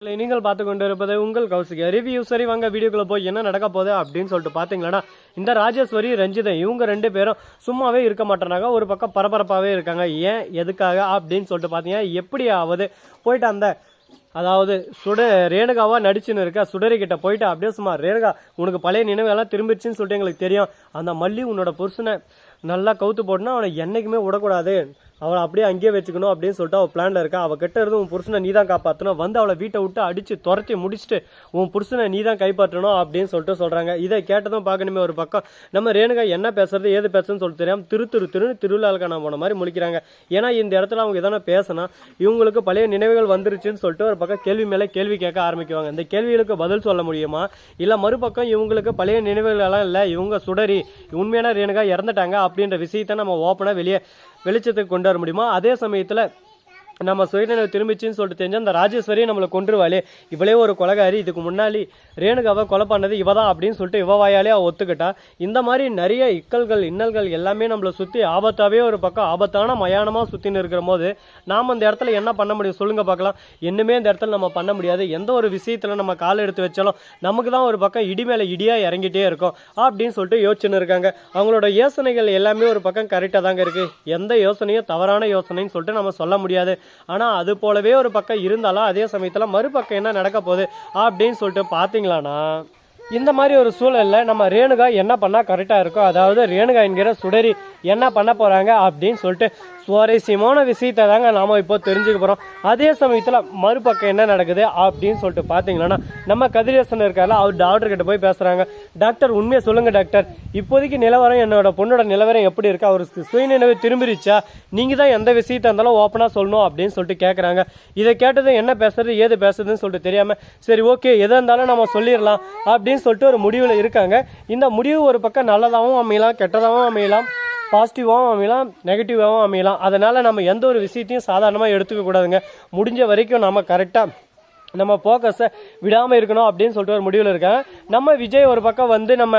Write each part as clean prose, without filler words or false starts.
நீங்கள் பார்த்து கொண்டு இருப்பது உங்கள் கௌசிகா ரிவ்யூ. சரி வாங்க வீடியோக்குள்ள போய் என்ன நடக்க போகுது அப்படின்னு சொல்லிட்டு பார்த்தீங்களா, இந்த ராஜேஸ்வரி ரஞ்சிதன் இவங்க ரெண்டு பேரும் சும்மாவே இருக்க மாட்டேறாங்க. ஒரு பக்கம் பரபரப்பாகவே இருக்காங்க. ஏன் எதுக்காக அப்படின்னு சொல்லிட்டு பார்த்தீங்கன்னா, எப்படியாவது போயிட்டு அந்த அதாவது ரேணுகாவா நடிச்சுன்னு இருக்க சுடரிக்கிட்ட போயிட்டு அப்படியே சும்மா ரேணுகா உனக்கு பழைய நினைவெல்லாம் திரும்பிடுச்சுன்னு சொல்லிட்டு எங்களுக்கு தெரியும். அந்த மல்லி உன்னோட புருஷனை நல்லா கவுத்து போட்டுனா அவனை என்னைக்குமே விடக்கூடாது, அவளை அப்படியே அங்கேயே வச்சுக்கணும் அப்படின்னு சொல்லிட்டு அவள் பிளான்ல இருக்கா. அவள் கிட்ட இருந்து உன் புருஷனை நீ தான் காப்பாற்றணும், வந்து அவளை வீட்டை விட்டு அடிச்சு துரத்தி முடிச்சுட்டு உன் புருஷனை நீ தான் கைப்பற்றணும் அப்படின்னு சொல்லிட்டு சொல்றாங்க. இதை கேட்டதும் பார்க்கணுமே ஒரு பக்கம் நம்ம ரேணுகா என்ன பேசுறது ஏது பேசுறதுன்னு சொல்லிட்டு தெரியாம திருவிழாவுக்கான போன மாதிரி முழிக்கிறாங்க. ஏன்னா இந்த இடத்துல அவங்க எதனா பேசினா இவங்களுக்கு பழைய நினைவுகள் வந்துருச்சுன்னு சொல்லிட்டு ஒரு பக்கம் கேள்வி மேலே கேள்வி கேட்க ஆரம்பிக்குவாங்க. இந்த கேள்விகளுக்கு பதில் சொல்ல முடியுமா, இல்லை மறுபக்கம் இவங்களுக்கு பழைய நினைவுகள் எல்லாம் இல்லை, இவங்க சுடரி உண்மையான ரேணுகா இறந்துட்டாங்க அப்படின்ற விஷயத்த நம்ம ஓப்பனா வெளிச்சத்துக்கு கொண்டு வர முடியுமா. அதே சமயத்தில் நம்ம சுயநினைவு திரும்பிச்சின்னு சொல்லிட்டு தெரிஞ்சு அந்த ராஜேஸ்வரியை நம்மளை கொன்றுவாளே, இவளே ஒரு கொலைகாரி, இதுக்கு முன்னாடி ரேணுகாவை கொலை பண்ணது இவதான் அப்படின்னு சொல்லிட்டு இவ வாயாலே அவள் ஒத்துக்கிட்டா. இந்த மாதிரி நிறைய இக்கல்கள் இன்னல்கள் எல்லாமே நம்மளை சுற்றி ஆபத்தாகவே ஒரு பக்கம் ஆபத்தான மயானமாக சுற்றின்னு இருக்கிற போது நாம் அந்த இடத்துல என்ன பண்ண முடியும் சொல்லுங்க பார்க்கலாம். இன்னுமே இந்த இடத்துல நம்ம பண்ண முடியாது. எந்த ஒரு விஷயத்தில் நம்ம காலை எடுத்து வச்சாலும் நமக்கு தான் ஒரு பக்கம் இடி மேலே இடியாக இறங்கிட்டே இருக்கும் அப்படின்னு சொல்லிட்டு யோசிச்சுன்னு இருக்காங்க. அவங்களோட யோசனைகள் எல்லாமே ஒரு பக்கம் கரெக்டாக தாங்க இருக்குது. எந்த யோசனையும் தவறான யோசனைன்னு சொல்லிட்டு நம்ம சொல்ல முடியாது. ஆனால் அது போலவே ஒரு பக்கம் இருந்தாலும் அதே சமயத்தில் மறுபக்கம் என்ன நடக்க போகுது அப்படின்னு சொல்லிட்டு பார்த்தீங்களான்னா, இந்த மாதிரி ஒரு சூழலில் நம்ம ரேணுகா என்ன பண்ணால் கரெக்டாக இருக்கும், அதாவது ரேணுகா என்கிற சுடரி என்ன பண்ண போகிறாங்க அப்படின்னு சொல்லிட்டு சுவாரஸ்யமான விஷயத்தை தாங்க நாம் இப்போ தெரிஞ்சுக்க போகிறோம். அதே சமயத்தில் மறுபக்கம் என்ன நடக்குது அப்படின்னு சொல்லிட்டு பார்த்தீங்கன்னா, நம்ம கதிரேசன் இருக்கார்ல, அவர் டாக்டர் கிட்ட போய் பேசுகிறாங்க. டாக்டர் உண்மையை சொல்லுங்கள் டாக்டர், இப்போதைக்கு நிலவரம் என்னோட பொண்ணோட நிலவரம் எப்படி இருக்கு, அவருக்கு சுயநினைவு திரும்பிடுச்சா, நீங்கள் தான் எந்த விஷயத்தை இருந்தாலும் ஓப்பனாக சொல்லணும் அப்படின்னு சொல்லிட்டு கேட்குறாங்க. இதை கேட்டது என்ன பேசுறது ஏது பேசுறதுன்னு சொல்லிட்டு தெரியாமல் சரி ஓகே எதாக இருந்தாலும் நம்ம சொல்லிடலாம் அப்படின்னு சொல்லிட்டு ஒரு முடிவில் இருக்காங்க. இந்த முடிவு ஒரு பக்கம் நல்லதாகவும் அமையலாம், கெட்டதாகவும் அமையலாம், பாசிட்டிவாகவும் அமையலாம், நெகட்டிவாகவும் அமையலாம். அதனால் நம்ம எந்த ஒரு விஷயத்தையும் சாதாரணமாக எடுத்துக்க கூடாதுங்க. முடிஞ்ச வரைக்கும் நம்ம கரெக்டாக நம்ம ஃபோக்கஸை விடாமல் இருக்கணும் அப்படின்னு சொல்லிட்டு ஒரு முடிவில் இருக்காங்க. நம்ம விஜய் ஒரு பக்கம் வந்து நம்ம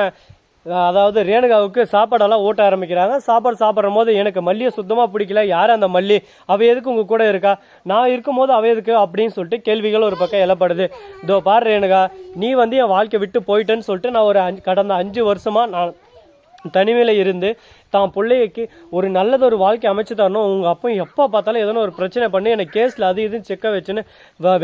அதாவது ரேணுகாவுக்கு சாப்பாடெல்லாம் ஓட்ட ஆரம்பிக்கிறாங்க. சாப்பாடு சாப்பிட்ற போது எனக்கு மல்லியை சுத்தமாக பிடிக்கல, யார் அந்த மல்லி, அவள் எதுக்கு உங்கள் கூட இருக்கா, நான் இருக்கும் போது அவள் எதுக்கு அப்படின்னு சொல்லிட்டு கேள்விகள் ஒரு பக்கம் எழப்படுது. இதோ பாரு ரேணுகா, நீ வந்து என் வாழ்க்கை விட்டு போயிட்டேன்னு சொல்லிட்டு நான் ஒரு கடந்த 5 வருஷமாக நான் தனிமையில் இருந்து தான் பிள்ளைக்கு ஒரு நல்லதொரு வாழ்க்கை அமைச்சு தரணும், உங்கள் அப்பா எப்போ பார்த்தாலும் எதனா ஒரு பிரச்சனை பண்ணி எனக்கு கேஸில் அது இதுன்னு செக்க வச்சுன்னு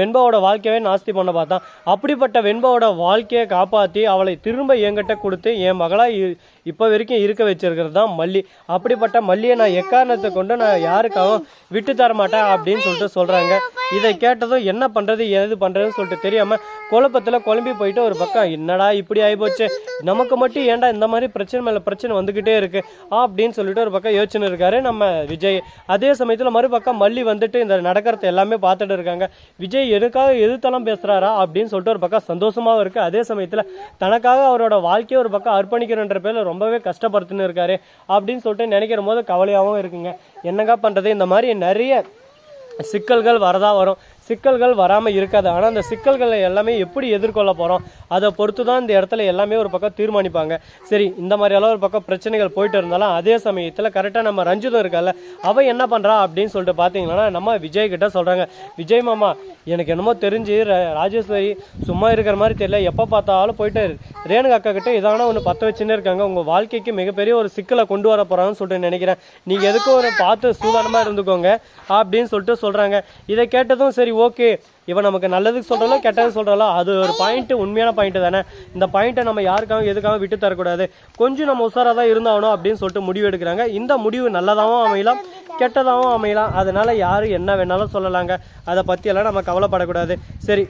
வெண்பாவோட வாழ்க்கையவே நாஸ்தி பண்ண பார்த்தான். அப்படிப்பட்ட வெண்பாவோட வாழ்க்கையை காப்பாற்றி அவளை திரும்ப என்கிட்ட கொடுத்து என் மகளாக இப்போ வரைக்கும் இருக்க வச்சிருக்கிறது தான் மல்லி. அப்படிப்பட்ட மல்லியை நான் எக்காரணத்தை கொண்டு நான் யாருக்காகவும் விட்டு தர மாட்டேன் அப்படின்னு சொல்லிட்டு சொல்கிறாங்க. இதை கேட்டதும் என்ன பண்ணுறது எது பண்ணுறதுன்னு சொல்லிட்டு தெரியாமல் குழப்பத்தில் குழம்பி போயிட்டு ஒரு பக்கம் என்னடா இப்படி ஆகிப்போச்சு, நமக்கு மட்டும் ஏன்டா இந்த மாதிரி பிரச்சனை மேலே பிரச்சனை வந்துக்கிட்டே இருக்கு அப்படின்னு சொல்லிட்டு ஒரு பக்கம் யோசனை இருக்காரு நம்ம விஜய். அதே சமயத்தில் மறுபக்கம் மல்லி வந்துட்டு இந்த நடக்கிறத எல்லாமே பார்த்துட்டு இருக்காங்க. விஜய் எதுக்காக எதிர்த்தெல்லாம் பேசுறாரா அப்படின்னு சொல்லிட்டு ஒரு பக்கம் சந்தோஷமாகவும் இருக்கு. அதே சமயத்தில் தனக்காக அவரோட வாழ்க்கையை ஒரு பக்கம் அர்ப்பணிக்கிறன்ற பேரில் ரொம்பவே கஷ்டப்படுத்துன்னு இருக்காரு அப்படின்னு சொல்லிட்டு நினைக்கிற போது கவலையாகவும் இருக்குங்க. என்னங்க பண்ணுறது, இந்த மாதிரி நிறைய சிக்கல்கள் வரதா வரும், சிக்கல்கள் வராமல் இருக்காது. ஆனால் அந்த சிக்கல்களை எல்லாமே எப்படி எதிர்கொள்ள போகிறோம் அதை பொறுத்து தான் இந்த இடத்துல எல்லாமே ஒரு பக்கம் தீர்மானிப்பாங்க. சரி இந்த மாதிரியெல்லாம் ஒரு பக்கம் பிரச்சனைகள் போயிட்டு இருந்தாலும் அதே சமயத்தில் கரெக்டாக நம்ம ரஞ்சிதம் இருக்கால, அவள் என்ன பண்ணுறா அப்படின்னு சொல்லிட்டு பார்த்தீங்கன்னா நம்ம விஜய் கிட்ட சொல்கிறாங்க. விஜய் மாமா, எனக்கு என்னமோ தெரிஞ்சு ராஜேஸ்வரி சும்மா இருக்கிற மாதிரி தெரியல, எப்போ பார்த்தாலும் போயிட்டு ரேணுகா அக்கா கிட்ட இதான ஒன்று பற்ற வச்சுன்னு இருக்காங்க, உங்கள் வாழ்க்கைக்கு மிகப்பெரிய ஒரு சிக்கலை கொண்டு வர போகிறாங்கன்னு சொல்லிட்டு நினைக்கிறேன், நீங்கள் எதுக்கும் ஒரு பார்த்து சூதானமாக இருந்துக்கோங்க அப்படின்னு சொல்லிட்டு சொல்கிறாங்க. இதை கேட்டதும் சரி ஓகே, இவன் நமக்கு நல்லதுக்கு சொல்கிறாலோ கெட்டது சொல்கிறாலோ அது ஒரு பாயிண்ட்டு, உண்மையான பாயிண்ட்டு தானே, இந்த பாயிண்ட்டை நம்ம யாருக்காகவும் எதுக்காகவும் விட்டு தரக்கூடாது, கொஞ்சம் நம்ம உஷாராக தான் இருந்தாகணும் அப்படின்னு சொல்லிட்டு முடிவு எடுக்கிறாங்க. இந்த முடிவு நல்லதாகவும் அமையலாம் கெட்டதாகவும் அமையலாம், அதனால் யார் என்ன வேணாலும் சொல்லலாங்க, அதை பற்றியெல்லாம் நம்ம கவலைப்படக்கூடாது. சரி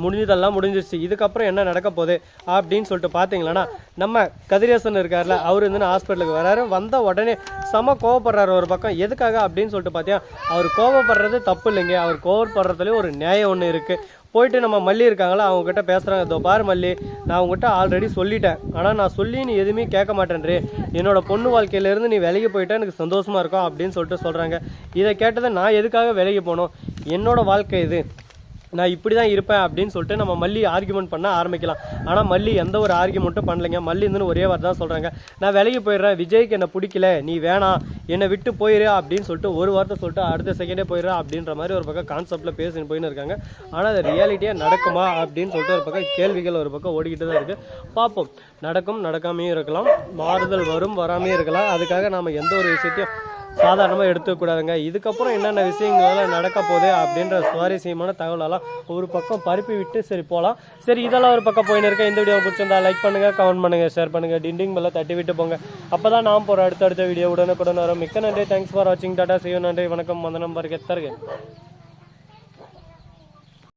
முடிஞ்சதெல்லாம் முடிஞ்சிருச்சு, இதுக்கப்புறம் என்ன நடக்க போகுது அப்படின்னு சொல்லிட்டு பார்த்தீங்களன்னா நம்ம கதிரேசன் இருக்கார்ல, அவர் வந்து ஹாஸ்பிட்டலுக்கு வராரு. வந்த உடனே செம கோவப்படுறாரு ஒரு பக்கம். எதுக்காக அப்படின்னு சொல்லிட்டு பார்த்தியா, அவர் கோவப்படுறது தப்பு இல்லைங்க, அவர் கோவப்படுறதுலேயே ஒரு நியாயம் ஒன்று இருக்குது. போயிட்டு நம்ம மல்லி இருக்காங்களா அவங்ககிட்ட பேசுகிறாங்க. இதோ பாரு மல்லி, நான் அவங்ககிட்ட ஆல்ரெடி சொல்லிட்டேன், ஆனால் நான் சொல்லி நீ எதுவுமே கேட்க மாட்டேன்றே, என்னோட பொண்ணு வாழ்க்கையிலேருந்து நீ விலகி போயிட்டா எனக்கு சந்தோஷமாக இருக்கும் அப்படின்னு சொல்லிட்டு சொல்கிறாங்க. இதை கேட்டதை நான் எதுக்காக விலகி போகணும், என்னோட வாழ்க்கை இது, நான் இப்படி தான் இருப்பேன் அப்படின்னு சொல்லிட்டு நம்ம மல்லி ஆர்குமெண்ட் பண்ண ஆரம்பிக்கலாம். ஆனால் மல்லி எந்த ஒரு ஆர்குமெண்ட்டும் பண்ணலைங்க. மல்லி இருந்துன்னு ஒரே வார்த்தை தான் சொல்கிறாங்க, நான் விலகி போயிடுறேன், விஜய்க்கு என்னை பிடிக்கல, நீ வேணாம், என்னை விட்டு போயிரு அப்படின்னு சொல்லிட்டு ஒரு வார்த்தை சொல்லிட்டு அடுத்த செகண்டே போயிடுறா அப்படின்ற மாதிரி ஒரு பக்கம் கான்செப்டில் பேசின்னு போயின்னு இருக்காங்க. ஆனால் அது ரியாலிட்டியாக நடக்குமா அப்படின்னு சொல்லிட்டு ஒரு பக்கம் கேள்விகள் ஒரு பக்கம் ஓடிக்கிட்டு தான் இருக்குது. பார்ப்போம், நடக்கும், நடக்காமையும் இருக்கலாம், மாறுதல் வரும், வராமையும் இருக்கலாம். அதுக்காக நாம் எந்த ஒரு விஷயத்தையும் சாதாரணமாக எடுத்துக்கூடாதுங்க. இதுக்கப்புறம் என்னென்ன விஷயங்கள்லாம் நடக்க போகுது அப்படின்ற சுவாரஸ்யமான தகவலெல்லாம் ஒரு பக்கம் பரப்பி விட்டு சரி போகலாம். சரி, இதெல்லாம் ஒரு பக்கம் போயின்னு இருக்கேன். இந்த வீடியோ பிடிச்சிருந்தா லைக் பண்ணுங்கள், கமெண்ட் பண்ணுங்கள், ஷேர் பண்ணுங்கள், டிண்டிங் பெல்லை தட்டி விட்டு போங்க. அப்போ தான் நான் போகிற அடுத்தடுத்த வீடியோ உடனுக்குடன் வரும். மிக்க நன்றி, தேங்க்ஸ் ஃபார் வாட்சிங், டாடா, see you, நன்றி, வணக்கம், வந்தனம், பர்கெத்தருங்க.